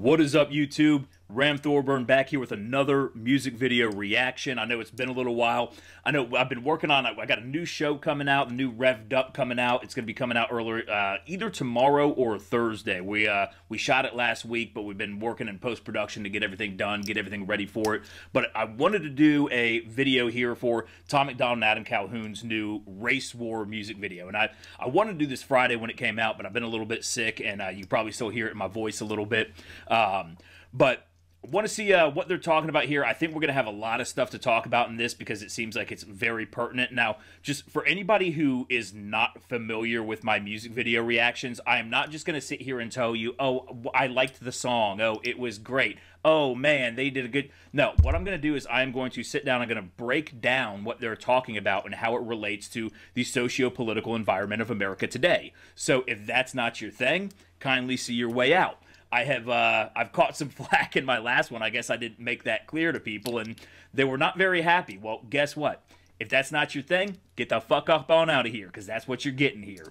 What is up, YouTube? Ram Thorburn back here with another music video reaction. I know it's been a little while. I know I've been working on it. I got a new show coming out, the new Revved Up coming out. It's going to be coming out earlier, either tomorrow or Thursday. We shot it last week, but we've been working in post-production to get everything done, get everything ready for it. But I wanted to do a video here for Tom MacDonald and Adam Calhoun's new Race War music video. And I wanted to do this Friday when it came out, but I've been a little bit sick, and you probably still hear it in my voice a little bit. But want to see what they're talking about here. I think we're going to have a lot of stuff to talk about in this because it seems like it's very pertinent. Now, just for anybody who is not familiar with my music video reactions, I am not just going to sit here and tell you, oh, I liked the song. Oh, it was great. Oh, man, they did a good... No, what I'm going to do is I'm going to sit down. I'm going to break down what they're talking about and how it relates to the socio-political environment of America today. So if that's not your thing, kindly see your way out. I've caught some flack in my last one. I guess I didn't make that clear to people, and they were not very happy. Well, guess what? If that's not your thing, get the fuck up on out of here, because that's what you're getting here.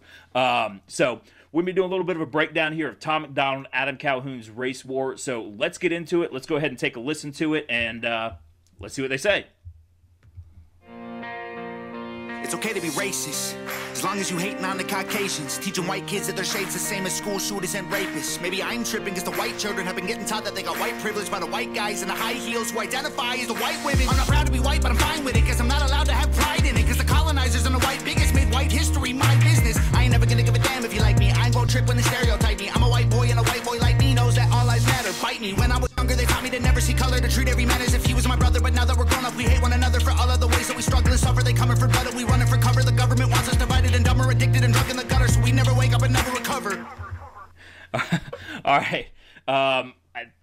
So we're going to be doing a little bit of a breakdown here of Tom MacDonald, Adam Calhoun's Race War. So let's get into it. Let's go ahead and take a listen to it, and let's see what they say. It's okay to be racist, as long as you hating on the Caucasians, teaching white kids that their shade's the same as school shooters and rapists. Maybe I'm tripping because the white children have been getting taught that they got white privilege by the white guys in the high heels who identify as the white women. I'm not proud to be white, but I'm fine with it, because I'm not allowed to have pride in it, because the colonizers and the white bigots made white history my business. I ain't never gonna give a damn if you like me. I ain't gon' trip when they stereotype me. I'm a white boy, and a white boy like me knows that all lives matter. Bite me. When I was younger, they taught me to never see color, to treat every man as if he was my brother. But now that we're grown up, we hate one another for all of the ways that we struggle and suffer. They coming for blood and we running for cover. The government wants us divided and dumber, addicted and drunk in the gutter, so we never wake up and never recover. All right. I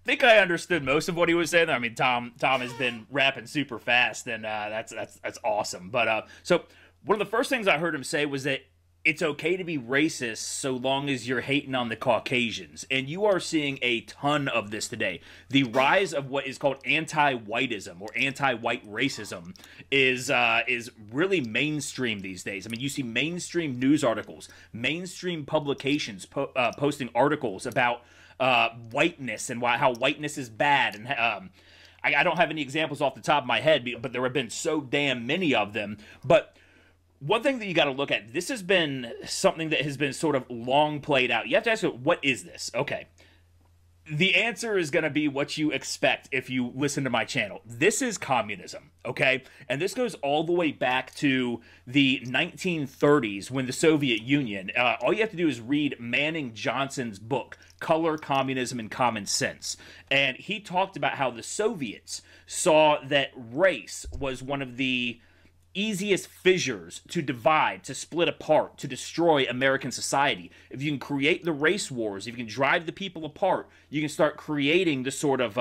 think I understood most of what he was saying there. I mean, Tom has been rapping super fast, and that's awesome. But so one of the first things I heard him say was that it's okay to be racist so long as you're hating on the Caucasians. And you are seeing a ton of this today. The rise of what is called anti-whiteism or anti-white racism is really mainstream these days. I mean, you see mainstream news articles, mainstream publications posting articles about whiteness and how whiteness is bad. And I don't have any examples off the top of my head, but there have been so damn many of them. But one thing that you got to look at, this has been something that has been sort of long played out. You have to ask, what is this? Okay. The answer is going to be what you expect if you listen to my channel. This is communism, okay? And this goes all the way back to the 1930s when the Soviet Union, all you have to do is read Manning Johnson's book, Color, Communism, and Common Sense. And he talked about how the Soviets saw that race was one of the easiest fissures to divide, to split apart, to destroy American society. If you can create the race wars, if you can drive the people apart, you can start creating the sort of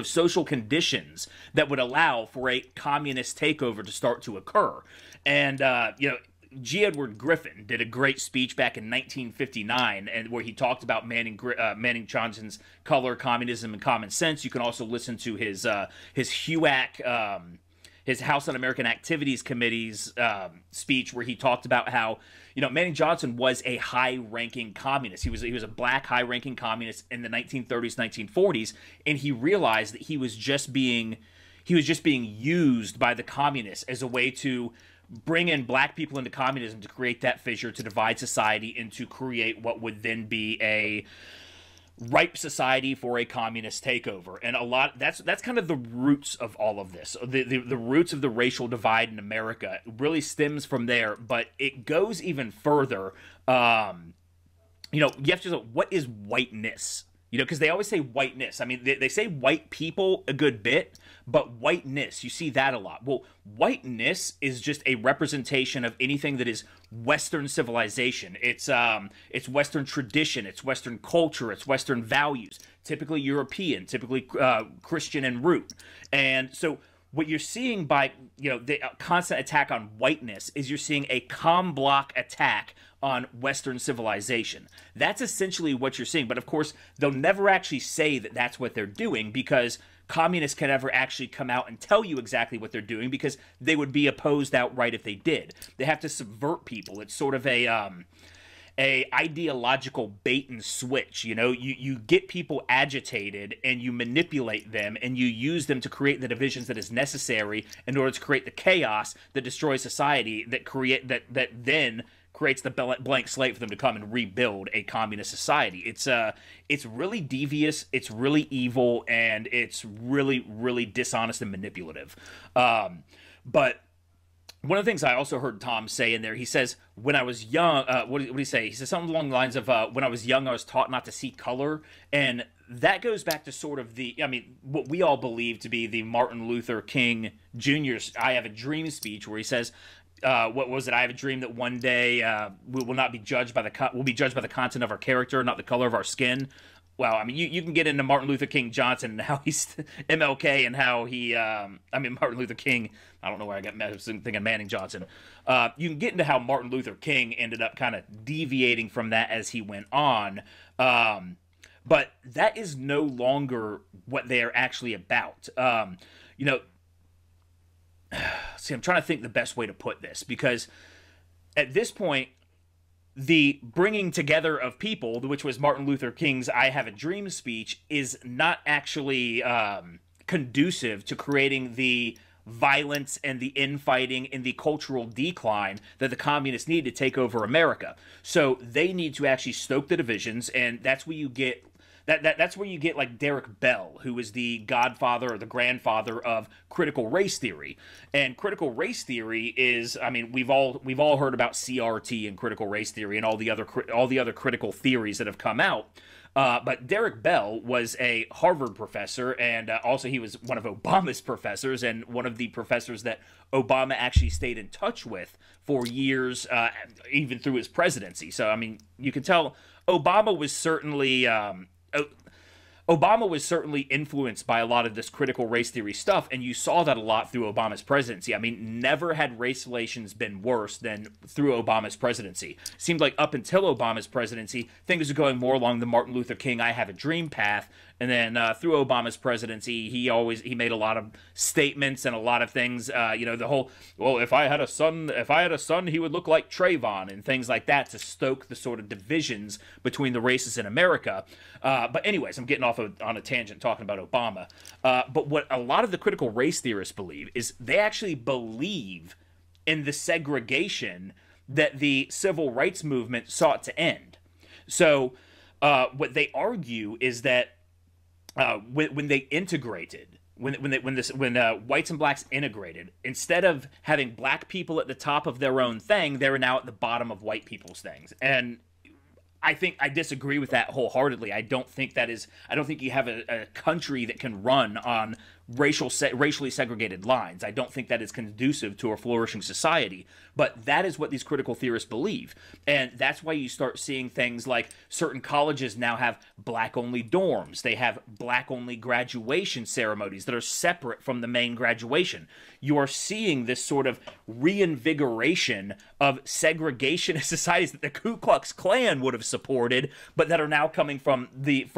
social conditions that would allow for a communist takeover to start to occur. And you know, G. Edward Griffin did a great speech back in 1959, and where he talked about Manning Johnson's Color, Communism, and Common Sense. You can also listen to his HUAC, his House Un-American Activities Committee's speech, where he talked about how, you know, Manning Johnson was a high-ranking communist. He was a black high-ranking communist in the 1930s, 1940s, and he realized that he was just being used by the communists as a way to bring in black people into communism, to create that fissure, to divide society, and to create what would then be a ripe society for a communist takeover. And that's kind of the roots of all of this. The roots of the racial divide in America really stems from there, but it goes even further. You know, you have to know, what is whiteness? You know, because they always say whiteness. I mean, they say white people a good bit, but whiteness, you see that a lot. Well, whiteness is just a representation of anything that is Western civilization. It's Western tradition, it's Western culture, it's Western values, typically European, typically Christian in root. And so what you're seeing by, you know, the constant attack on whiteness is you're seeing a comm block attack on Western civilization. That's essentially what you're seeing. But of course, they'll never actually say that that's what they're doing, because communists can never actually come out and tell you exactly what they're doing, because they would be opposed outright if they did. They have to subvert people. It's sort of a a ideological bait and switch. You know, you get people agitated and you manipulate them and you use them to create the divisions that is necessary in order to create the chaos that destroys society, that then creates the blank slate for them to come and rebuild a communist society. It's really devious, it's really evil, and it's really, really dishonest and manipulative. But one of the things I also heard Tom say in there, he says, when I was young, what did he say? He says something along the lines of, when I was young, I was taught not to see color. And that goes back to sort of what we all believe to be the Martin Luther King Jr.'s I Have a Dream speech, where he says, what was it? I have a dream that one day we will not be judged by we'll be judged by the content of our character, not the color of our skin. Well, I mean, you can get into Martin Luther King Johnson and how he's MLK and how he, Martin Luther King. I don't know where I got thinking Manning Johnson. You can get into how Martin Luther King ended up kind of deviating from that as he went on. But that is no longer what they are actually about. See, I'm trying to think the best way to put this, because at this point, the bringing together of people, which was Martin Luther King's I Have a Dream speech, is not actually conducive to creating the violence and the infighting and the cultural decline that the communists need to take over America. So they need to actually stoke the divisions, and that's where you get that's where you get like Derek Bell, who is the godfather or the grandfather of critical race theory. And critical race theory is, I mean, we've all heard about CRT and critical race theory and all the other critical theories that have come out. But Derek Bell was a Harvard professor, and also he was one of Obama's professors, and one of the professors that Obama actually stayed in touch with for years, even through his presidency. So, I mean, you can tell Obama was certainly influenced by a lot of this critical race theory stuff, and you saw that a lot through Obama's presidency. I mean, never had race relations been worse than through Obama's presidency. Seemed like up until Obama's presidency, things were going more along the Martin Luther King I Have a Dream path, and then through Obama's presidency, he made a lot of statements and a lot of things. The whole, well, if I had a son, he would look like Trayvon, and things like that to stoke the sort of divisions between the races in America. But anyways, I'm getting off on a tangent talking about Obama. But what a lot of the critical race theorists believe is they actually believe in the segregation that the civil rights movement sought to end. So what they argue is that when they integrated, when whites and blacks integrated, instead of having black people at the top of their own thing, they were now at the bottom of white people's things. And I disagree with that wholeheartedly. I don't think you have a country that can run on racially segregated lines. I don't think that is conducive to a flourishing society. But that is what these critical theorists believe. And that's why you start seeing things like certain colleges now have black-only dorms. They have black-only graduation ceremonies that are separate from the main graduation. You are seeing this sort of reinvigoration of segregationist societies that the Ku Klux Klan would have supported, but that are now coming from these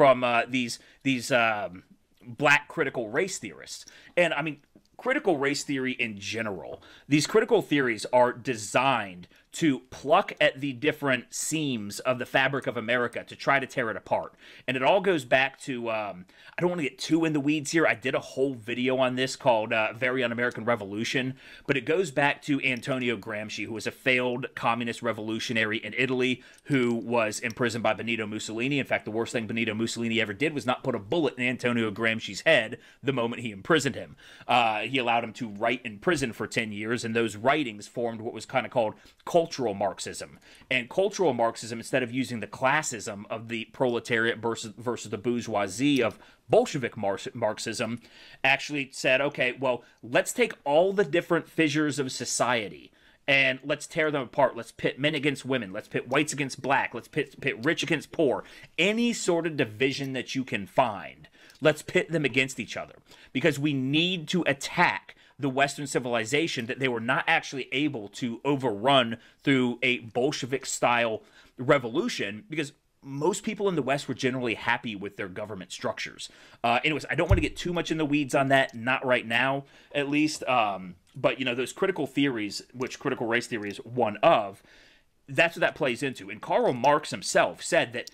black critical race theorists. And I mean, critical race theory in general, these critical theories are designed to pluck at the different seams of the fabric of America to try to tear it apart. And it all goes back to, I don't want to get too in the weeds here. I did a whole video on this called Very Un-American Revolution, but it goes back to Antonio Gramsci, who was a failed communist revolutionary in Italy who was imprisoned by Benito Mussolini. In fact, the worst thing Benito Mussolini ever did was not put a bullet in Antonio Gramsci's head the moment he imprisoned him. He allowed him to write in prison for 10 years, and those writings formed what was kind of called cultural Marxism. And cultural Marxism, instead of using the classism of the proletariat versus the bourgeoisie of Bolshevik Marxism, actually said, okay, well, let's take all the different fissures of society and let's tear them apart. Let's pit men against women. Let's pit whites against black. Let's pit rich against poor. Any sort of division that you can find, let's pit them against each other, because we need to attack the Western civilization that they were not actually able to overrun through a Bolshevik-style revolution, because most people in the West were generally happy with their government structures. Anyways, I don't want to get too much in the weeds on that, not right now, at least. But, those critical theories, which critical race theory is one of, that's what that plays into. And Karl Marx himself said that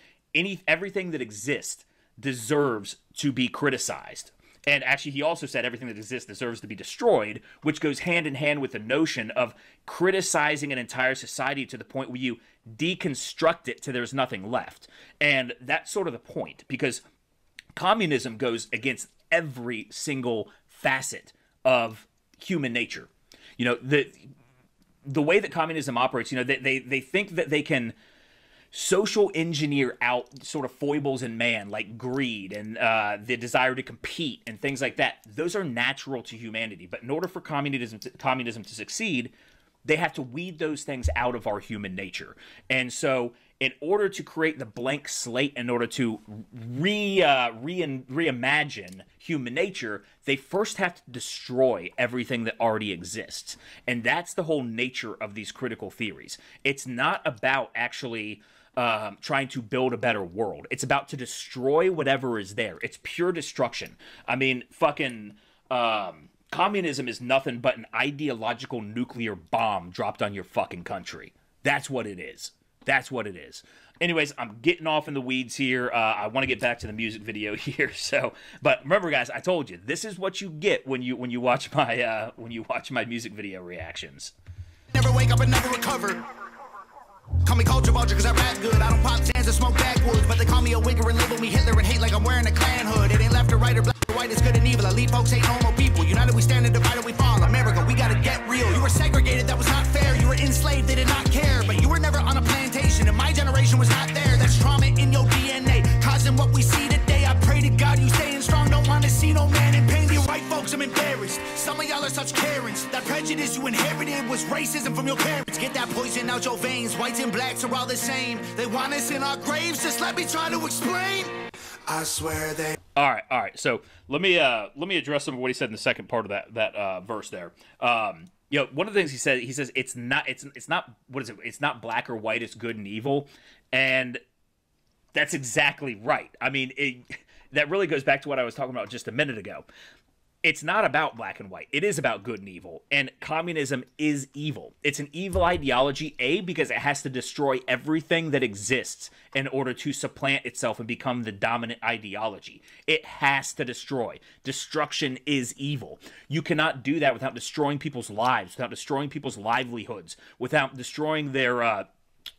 everything that exists deserves to be criticized. And actually, he also said everything that exists deserves to be destroyed, which goes hand in hand with the notion of criticizing an entire society to the point where you deconstruct it till there's nothing left. And that's sort of the point, because communism goes against every single facet of human nature. You know, the way that communism operates, you know, they think that they can social engineer out sort of foibles in man, like greed and the desire to compete and things like that. Those are natural to humanity. But in order for communism to succeed, they have to weed those things out of our human nature. And so in order to create the blank slate, in order to reimagine human nature, they first have to destroy everything that already exists. And that's the whole nature of these critical theories. It's not about actually trying to build a better world. It's about to destroy whatever is there. It's pure destruction. I mean, fucking communism is nothing but an ideological nuclear bomb dropped on your fucking country. That's what it is. That's what it is. Anyways, I'm getting off in the weeds here. I want to get back to the music video here. So, but remember, guys, I told you this is what you get when you watch my music video reactions. Never wake up and never recover. Call me culture vulture cause I rap good. I don't pop Zans or smoke backwoods, but they call me a wigger and label me Hitler and hate like I'm wearing a Klan hood. It ain't left or right or black or white, it's good and evil. Elite folks ain't normal people. United we stand and divided we fall. America, we gotta get real. You were segregated, that was not fair. You were enslaved, they did not care. But you were never on a plantation and my generation was not there. That's trauma in your DNA, causing what we see today. I pray to God you staying strong, don't wanna see no man in pain. You white folks, I'm embarrassed. Some of y'all are such Karens. That prejudice you inherited was racism from your parents. Get that poison out your veins. Whites and blacks are all the same. They want us in our graves, just let me try to explain. I swear they... All right. So let me address some of what he said in the second part of that verse there. You know, one of the things he says it's not what is it? It's not black or white. It's good and evil, and that's exactly right. I mean, that really goes back to what I was talking about just a minute ago. It's not about black and white. It is about good and evil. And communism is evil. It's an evil ideology, A, because it has to destroy everything that exists in order to supplant itself and become the dominant ideology. It has to destroy. Destruction is evil. You cannot do that without destroying people's lives, without destroying people's livelihoods, without destroying their...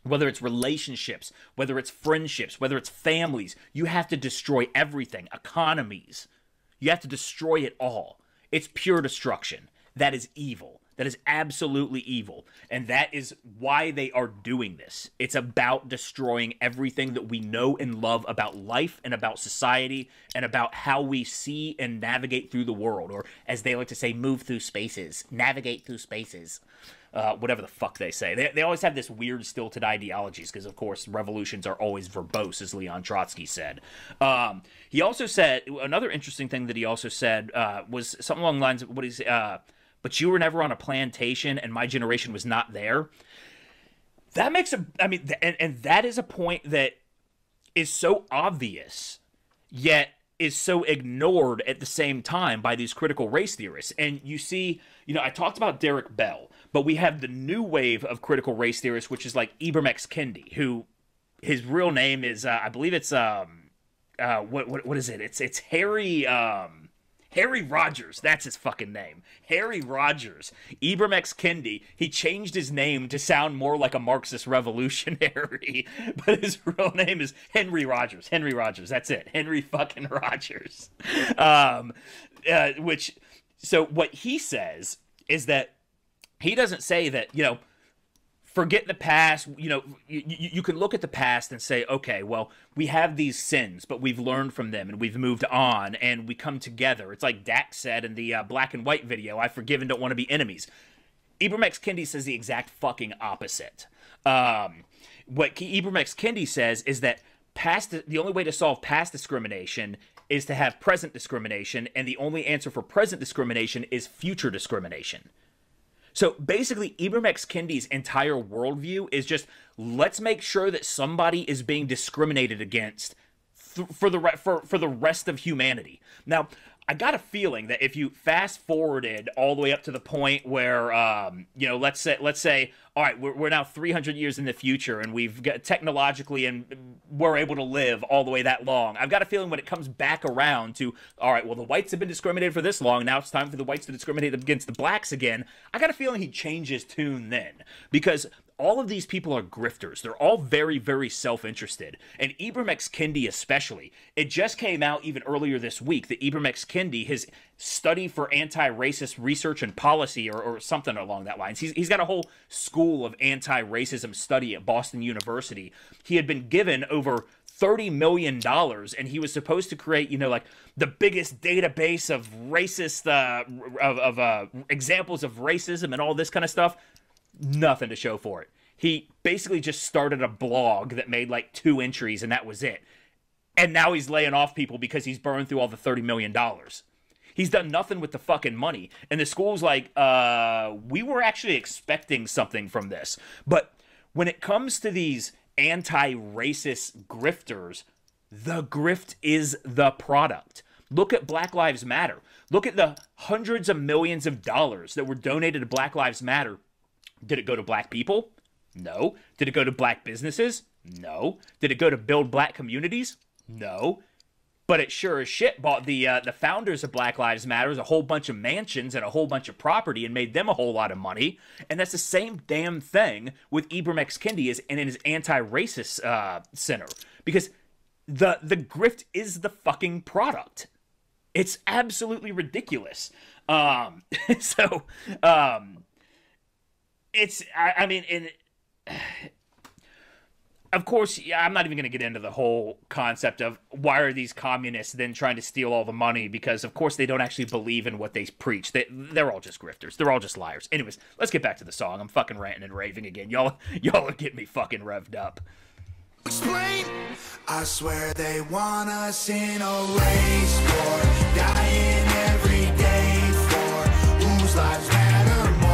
whether it's relationships, whether it's friendships, whether it's families. You have to destroy everything. Economies. You have to destroy it all. It's pure destruction. That is evil. That is absolutely evil. And that is why they are doing this. It's about destroying everything that we know and love about life and about society and about how we see and navigate through the world. Or as they like to say, move through spaces. Navigate through spaces. Whatever the fuck they say. They always have this weird stilted ideologies because, of course, revolutions are always verbose, as Leon Trotsky said. He also said, another interesting thing that he also said was something along the lines of what he's, but you were never on a plantation and my generation was not there. That makes and that is a point that is so obvious, yet is so ignored at the same time by these critical race theorists. And you see, you know, I talked about Derek Bell, but we have the new wave of critical race theorists, which is like Ibram X. Kendi, who his real name is, I believe it's, what is it? It's Harry Rogers. That's his fucking name. Harry Rogers. Ibram X. Kendi. He changed his name to sound more like a Marxist revolutionary, but his real name is Henry Rogers. Henry Rogers. That's it. Henry fucking Rogers. So what he says is that he doesn't say that, you know, forget the past. You know, you can look at the past and say, okay, well, we have these sins, but we've learned from them and we've moved on and we come together. It's like Dak said in the black and white video, I forgive and don't want to be enemies. Ibram X. Kendi says the exact fucking opposite. What Ibram X. Kendi says is that the only way to solve past discrimination is to have present discrimination, and the only answer for present discrimination is future discrimination. So basically, Ibram X. Kendi's entire worldview is just, let's make sure that somebody is being discriminated against for the rest of humanity. Now, I got a feeling that if you fast forwarded all the way up to the point where, let's say, all right, we're now 300 years in the future, and we've got technologically, and we're able to live all the way that long. I've got a feeling when it comes back around to, all right, well, the whites have been discriminated for this long, now it's time for the whites to discriminate against the blacks again. I got a feeling he'd change his tune then, because all of these people are grifters. They're all very, very self-interested. And Ibram X. Kendi especially. It just came out even earlier this week that Ibram X. Kendi, his study for anti-racist research and policy, or something along that lines. He's got a whole school of anti-racism study at Boston University. He had been given over $30 million, and he was supposed to create, like the biggest database of racist, examples of racism and all this kind of stuff. Nothing to show for it. He basically just started a blog that made like 2 entries, and that was it. And now he's laying off people because he's burned through all the $30 million. He's done nothing with the fucking money. And the school's like, we were actually expecting something from this. But when it comes to these anti-racist grifters, the grift is the product. Look at Black Lives Matter. Look at the hundreds of millions of dollars that were donated to Black Lives Matter. Did it go to black people? No. Did it go to black businesses? No. Did it go to build black communities? No. But it sure as shit bought the founders of Black Lives Matter a whole bunch of mansions and a whole bunch of property and made them a whole lot of money. And that's the same damn thing with Ibram X. Kendi and in his anti-racist center. Because the grift is the fucking product. It's absolutely ridiculous. It's, I mean, of course, I'm not even going to get into the whole concept of why are these communists then trying to steal all the money, because, of course, they don't actually believe in what they preach. They're all just grifters. They're all just liars. Anyways, let's get back to the song. I'm fucking ranting and raving again. Y'all are getting me fucking revved up. Explain. I swear they want us in a race war, dying every day for whose lives matter more.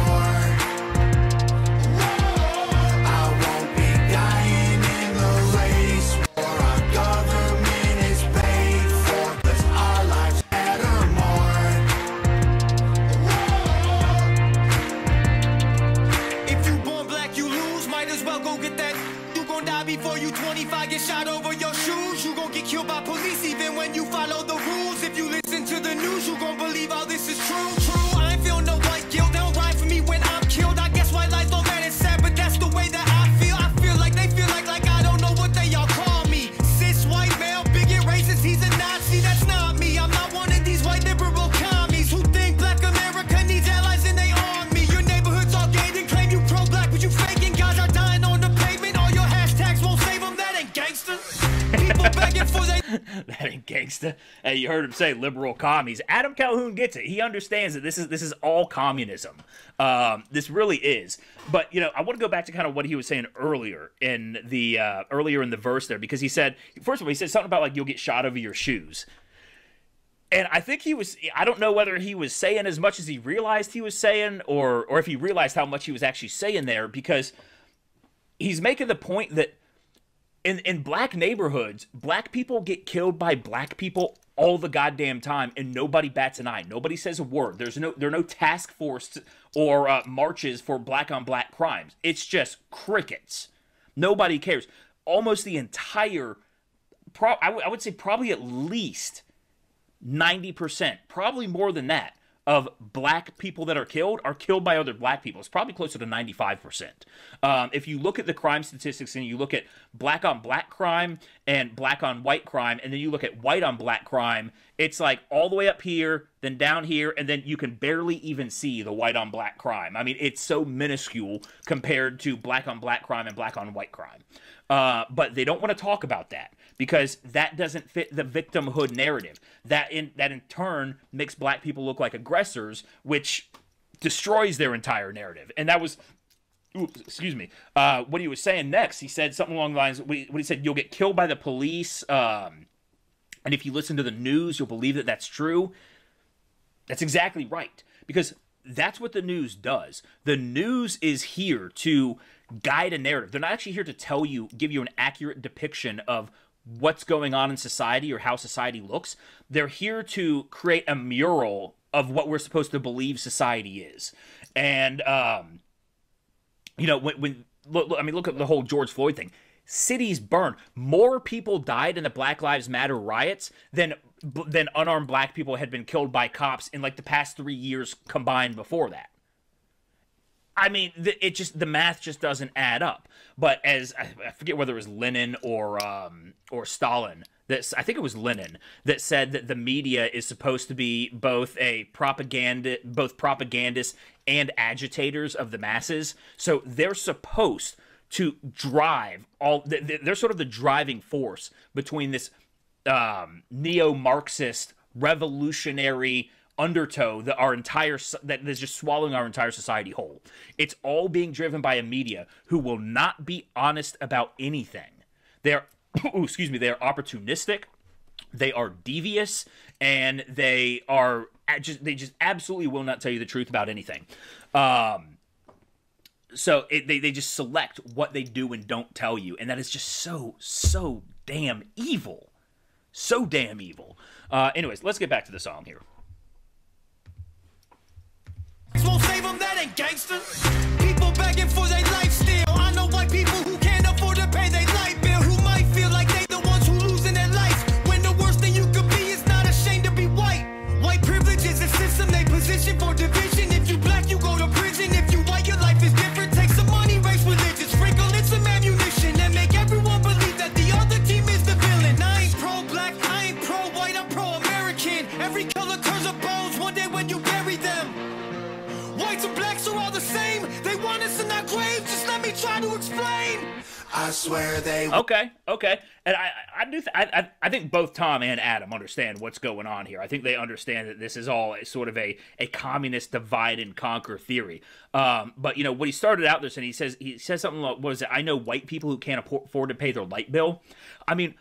Before you 25 get shot over your shoes, you gon' get killed by police even when you follow the rules. If you listen to the news, you gon' believe all this is true. I ain't feel no white guilt, they don't ride for me when I'm killed. I guess white lies don't matter, sad, but that's the way that I feel. I feel like they feel like I don't know what they all call me. Cis white male, bigot racist, he's a Nazi, that's not me. I'm not one of these white liberal commies who think black America needs allies in they army. Your neighborhood's all gay and claim you pro-black, but you faking. Guys are dying on the pavement, all your hashtags won't save them, that ain't gangster. People begging for they... That ain't gangsta. Hey, you heard him say liberal commies. Adam Calhoun gets it. He understands that this is all communism. This really is. But I want to go back to kind of what he was saying earlier in the verse there, because he said, first of all, he said something about like you'll get shot over your shoes. And I think I don't know whether he was saying as much as he realized he was saying, or if he realized how much he was actually saying there, because he's making the point that in black neighborhoods, black people get killed by black people all the goddamn time, and nobody bats an eye. Nobody says a word. There are no task force or marches for black on black crimes. It's just crickets. Nobody cares. Almost the entire, I would say probably at least 90%, probably more than that, of black people that are killed by other black people. It's probably closer to 95%. If you look at the crime statistics and you look at black on black crime and black on white crime, and then you look at white on black crime, it's like all the way up here, then down here, and then you can barely even see the white on black crime. I mean, it's so minuscule compared to black on black crime and black on white crime. But they don't want to talk about that, because that doesn't fit the victimhood narrative. That in turn makes black people look like aggressors, which destroys their entire narrative. And that was, what he was saying next. He said something along the lines, what he said, you'll get killed by the police, and if you listen to the news, you'll believe that that's true. That's exactly right, because that's what the news does. The news is here to guide a narrative. They're not actually here to give you an accurate depiction of what's going on in society or how society looks. They're here to create a mural of what we're supposed to believe society is. And, look at the whole George Floyd thing. Cities burned. More people died in the Black Lives Matter riots than unarmed black people had been killed by cops in like the past 3 years combined before that. I mean, the math just doesn't add up. But as I forget whether it was Lenin or Stalin, I think it was Lenin, that said that the media is supposed to be both propagandists and agitators of the masses. So they're supposed to drive they're sort of the driving force between this neo-Marxist revolutionary undertow that is just swallowing our entire society whole. It's all being driven by a media who will not be honest about anything. They're they are opportunistic, they are devious, and they just absolutely will not tell you the truth about anything. So they just select what they do and don't tell you, and that is just so damn evil. So damn evil. Anyways, let's get back to the song here. Won't save them, that ain't gangster. People begging for their life still. I know white people who can't afford to pay their light bill, who might feel like they the ones who losing their life, when the worst thing you could be is not ashamed to be white. White privilege is a system they position for division. If you black, you go to prison. If you white, your life is different. Take some money, race religion, sprinkle in some ammunition, and make everyone believe that the other team is the villain. I ain't pro-black, I ain't pro-white, I'm pro-American. Every color turns up bones one day when you bury them. Whites and blacks are all the same. They want us in our graves. Just let me try to explain. I swear they. Okay, and I think both Tom and Adam understand what's going on here. I think they understand that this is all sort of a communist divide and conquer theory. But when he started out this, and he says something like, "What is it? I know white people who can't afford to pay their light bill." I mean,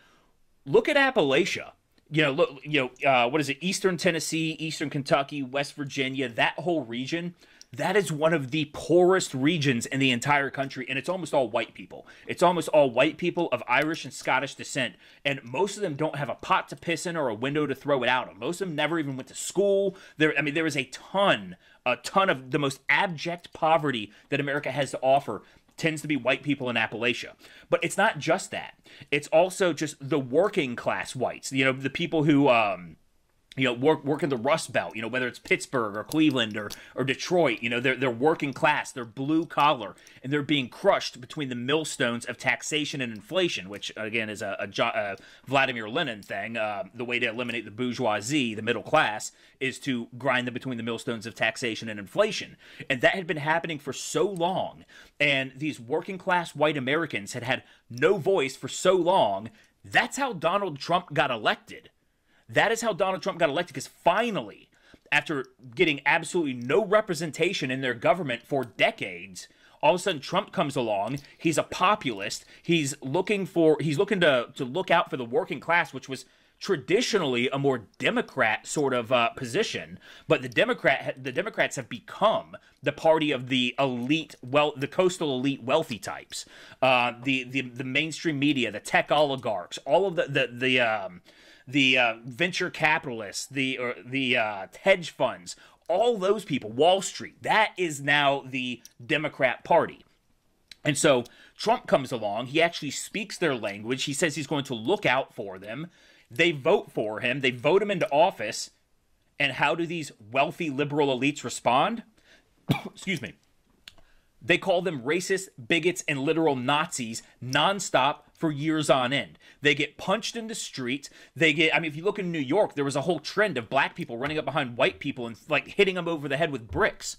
look at Appalachia. What is it? Eastern Tennessee, Eastern Kentucky, West Virginia, that whole region, that is one of the poorest regions in the entire country, and it's almost all white people. It's almost all white people of Irish and Scottish descent, and most of them don't have a pot to piss in or a window to throw it out of. Most of them never even went to school. There is a ton of the most abject poverty that America has to offer tends to be white people in Appalachia. But it's not just that. It's also just the working class whites, the people who work in the Rust Belt, whether it's Pittsburgh or Cleveland or Detroit. They're working class, they're blue collar, and they're being crushed between the millstones of taxation and inflation, which again is a Vladimir Lenin thing. The way to eliminate the bourgeoisie, the middle class, is to grind them between the millstones of taxation and inflation. And that had been happening for so long, and these working class white Americans had no voice for so long. That's how Donald Trump got elected. That is how Donald Trump got elected, because finally, after getting absolutely no representation in their government for decades, all of a sudden Trump comes along. He's a populist. He's looking to look out for the working class, which was traditionally a more Democrat sort of position. But the Democrats have become the party of the elite, the coastal elite wealthy types, the mainstream media, the tech oligarchs, all of the venture capitalists, the hedge funds, all those people, Wall Street, that is now the Democrat Party. And so Trump comes along. He actually speaks their language. He says he's going to look out for them. They vote for him. They vote him into office. And how do these wealthy liberal elites respond? Excuse me. They call them racist, bigots, and literal Nazis nonstop for years on end. They get punched in the streets. If you look in New York, there was a whole trend of black people running up behind white people and hitting them over the head with bricks.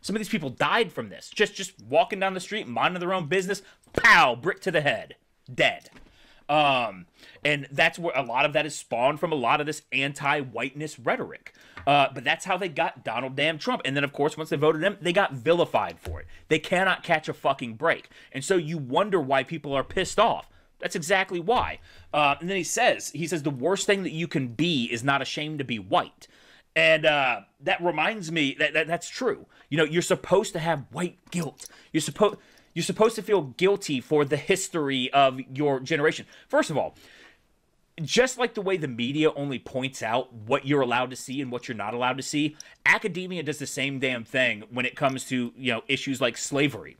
Some of these people died from this. Just walking down the street, minding their own business, pow, brick to the head, dead. And that's where a lot of that is spawned from, a lot of this anti-whiteness rhetoric. But that's how they got Donald damn Trump. And then, of course, once they voted him, they got vilified for it. They cannot catch a fucking break. And so you wonder why people are pissed off. That's exactly why. And then he says the worst thing that you can be is not ashamed to be white. And that reminds me that's true. You're supposed to have white guilt. You're supposed to feel guilty for the history of your generation. First of all, just like the way the media only points out what you're allowed to see and what you're not allowed to see, academia does the same damn thing when it comes to, issues like slavery.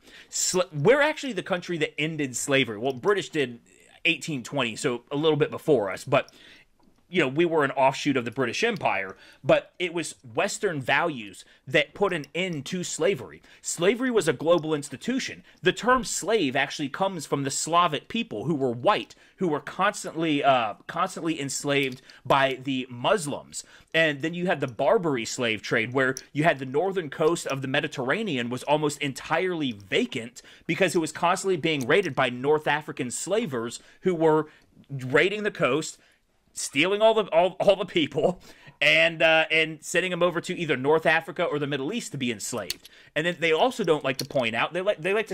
We're actually the country that ended slavery. Well, British did 1820, so a little bit before us, but we were an offshoot of the British Empire, but it was Western values that put an end to slavery. Slavery was a global institution. The term slave actually comes from the Slavic people who were white, who were constantly enslaved by the Muslims. And then you had the Barbary slave trade, where you had the northern coast of the Mediterranean was almost entirely vacant because it was constantly being raided by North African slavers who were raiding the coast, stealing all the people, and sending them over to either North Africa or the Middle East to be enslaved. And then they also don't like to point out, they like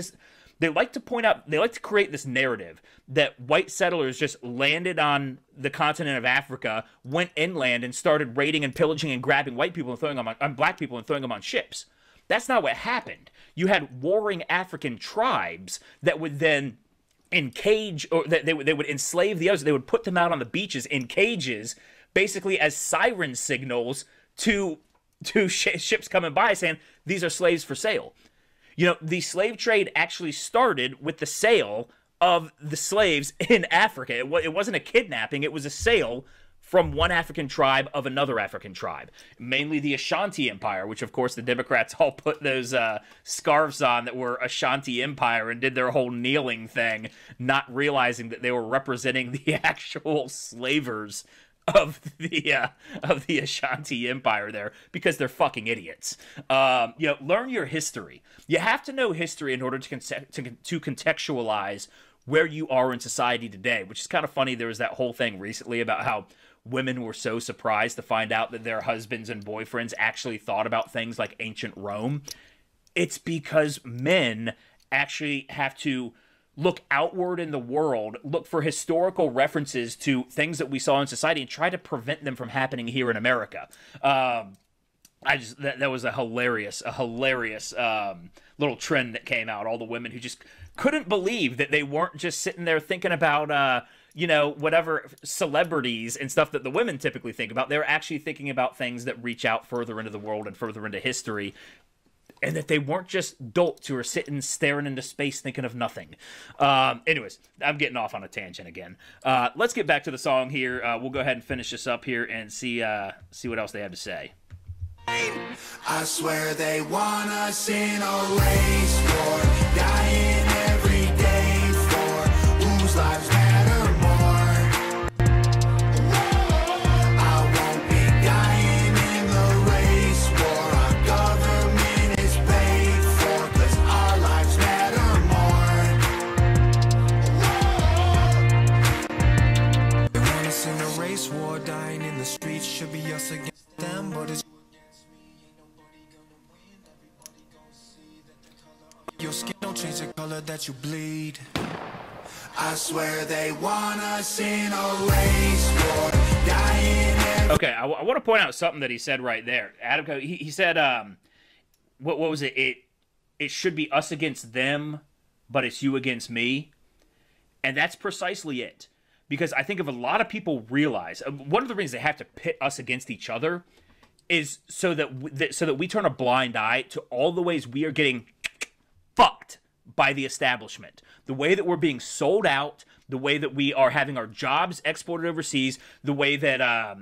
to create this narrative that white settlers just landed on the continent of Africa, went inland, and started raiding and pillaging and grabbing white people and throwing them on black people and throwing them on ships. That's not what happened. You had warring African tribes that would then or that they would enslave the others. They would put them out on the beaches in cages, basically as siren signals to ships coming by saying, these are slaves for sale. The slave trade actually started with the sale of the slaves in Africa. It wasn't a kidnapping, it was a sale from one African tribe of another African tribe, mainly the Ashanti Empire, which of course the Democrats all put those scarves on that were Ashanti Empire and did their whole kneeling thing, not realizing that they were representing the actual slavers of the Ashanti Empire there, because they're fucking idiots. Learn your history. You have to know history in order to contextualize where you are in society today, which is kind of funny. There was that whole thing recently about how women were so surprised to find out that their husbands and boyfriends actually thought about things like ancient Rome. It's because men actually have to look outward in the world, look for historical references to things that we saw in society, and try to prevent them from happening here in America. That was a hilarious little trend that came out. All the women who just couldn't believe that they weren't just sitting there thinking about whatever celebrities and stuff that the women typically think about. They're actually thinking about things that reach out further into the world and further into history, and that they weren't just dolts who are sitting staring into space thinking of nothing. Anyways, I'm getting off on a tangent again. Let's get back to the song here. We'll go ahead and finish this up here and see what else they have to say. I swear they want us in a race war, dying every day for whose lives matter more. I won't be dying in the race war. Our government is paid for, 'cause our lives matter more. They want us in a race war, dying in the streets. Should be us against them, but it's your skin don't change the color that you bleed. I swear they want us in a race war, dying. Okay, I want to point out something that he said right there. Adam, he said, what was it? It should be us against them, but it's you against me. And that's precisely it. Because I think if a lot of people realize, one of the reasons they have to pit us against each other is so that we turn a blind eye to all the ways we are getting fucked by the establishment. The way that we're being sold out, the way that we are having our jobs exported overseas, the way that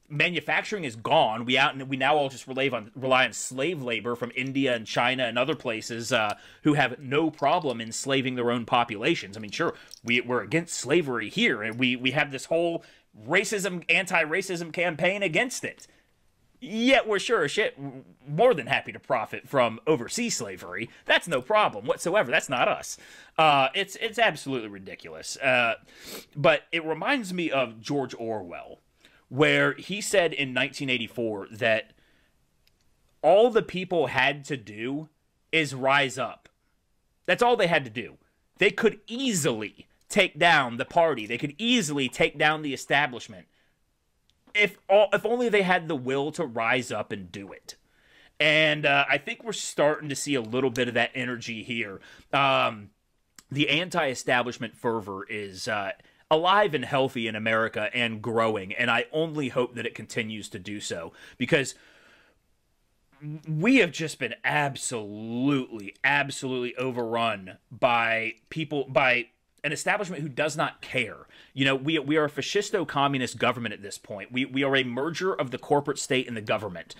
manufacturing is gone. We now all just rely on slave labor from India and China and other places who have no problem enslaving their own populations. I mean, sure, we're against slavery here, and we have this whole anti-racism campaign against it. Yet we're sure as shit more than happy to profit from overseas slavery. That's no problem whatsoever. That's not us. It's absolutely ridiculous. But it reminds me of George Orwell, where he said in 1984 that all the people had to do is rise up. That's all they had to do. They could easily take down the party. They could easily take down the establishment. If only they had the will to rise up and do it. And I think we're starting to see a little bit of that energy here. The anti-establishment fervor is a alive and healthy in America and growing, and I only hope that it continues to do so, because we have just been absolutely overrun by people, by an establishment who does not care. You know, we are a fascisto-communist government at this point. We are a merger of the corporate state and the government,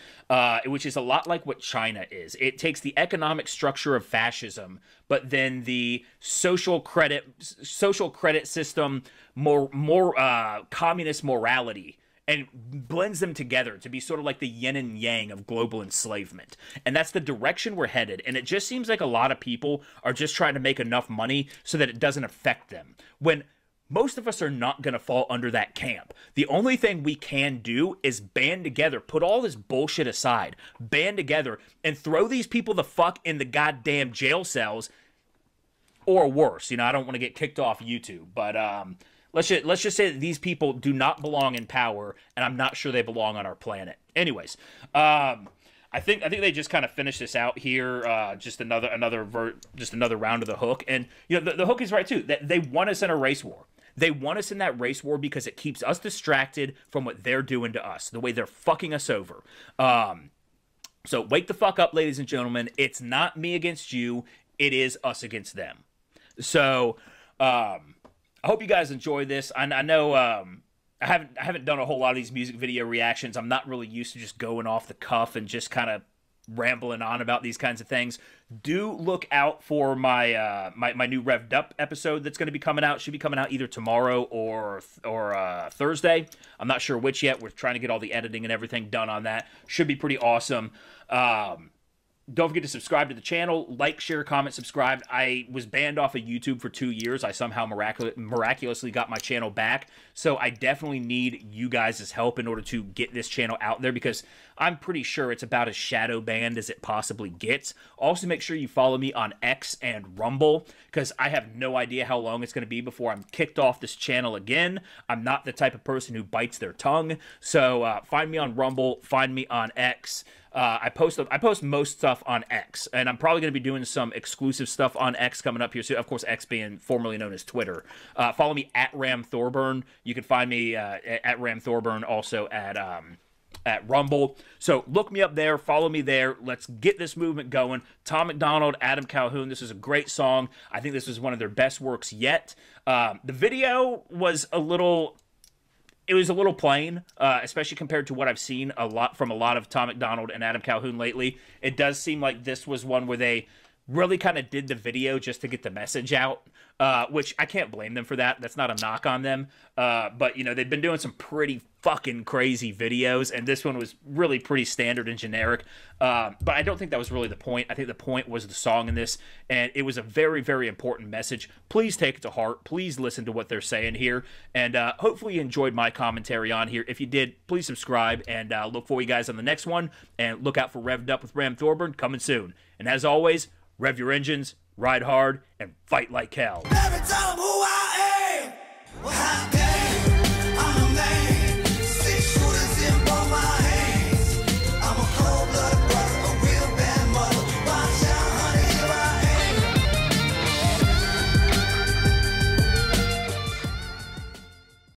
which is a lot like what China is. It takes the economic structure of fascism, but then the social credit system, more communist morality, and blends them together to be sort of like the yin and yang of global enslavement. And that's the direction we're headed. And it just seems like a lot of people are just trying to make enough money so that it doesn't affect them, when most of us are not going to fall under that camp. The only thing we can do is band together, put all this bullshit aside, band together, and throw these people the fuck in the goddamn jail cells, or worse. You know, I don't want to get kicked off YouTube, but let's just say that these people do not belong in power, and I'm not sure they belong on our planet. Anyways, I think they just kind of finished this out here. Just another round of the hook, and you know the hook is right too. That they want us in a race war. They want us in that race war because it keeps us distracted from what they're doing to us, the way they're fucking us over. So wake the fuck up, ladies and gentlemen. It's not me against you. It is us against them. So I hope you guys enjoy this. I know I haven't done a whole lot of these music video reactions. I'm not really used to just going off the cuff and just kind of rambling on about these kinds of things. Do look out for my my new Revved Up episode that's going to be coming out. Should be coming out either tomorrow or Thursday. I'm not sure which yet. We're trying to get all the editing and everything done on that. Should be pretty awesome. Don't forget to subscribe to the channel. Like, share, comment, subscribe. I was banned off of YouTube for 2 years. I somehow miraculously got my channel back. So I definitely need you guys' help in order to get this channel out there, because I'm pretty sure it's about as shadow banned as it possibly gets. Also, make sure you follow me on X and Rumble, because I have no idea how long it's going to be before I'm kicked off this channel again. I'm not the type of person who bites their tongue. So find me on Rumble. Find me on X. I post most stuff on X, and I'm probably going to be doing some exclusive stuff on X coming up here soon. Of course, X being formerly known as Twitter. Follow me at Ram Thorburn. You can find me at Ram Thorburn, also at Rumble. So look me up there. Follow me there. Let's get this movement going. Tom MacDonald, Adam Calhoun. This is a great song. I think this was one of their best works yet. The video was a little plain, especially compared to what I've seen from a lot of Tom MacDonald and Adam Calhoun lately. It does seem like this was one where they really kind of did the video just to get the message out, which I can't blame them for that. That's not a knock on them. But, you know, they've been doing some pretty fucking crazy videos, and this one was really pretty standard and generic. But I don't think that was really the point. I think the point was the song in this, and it was a very, very important message. Please take it to heart. Please listen to what they're saying here, and hopefully you enjoyed my commentary on here. If you did, please subscribe, and look for you guys on the next one, and look out for Revved Up with Ram Thorburn coming soon. And as always, rev your engines, ride hard, and fight like hell. Never tell them who I am.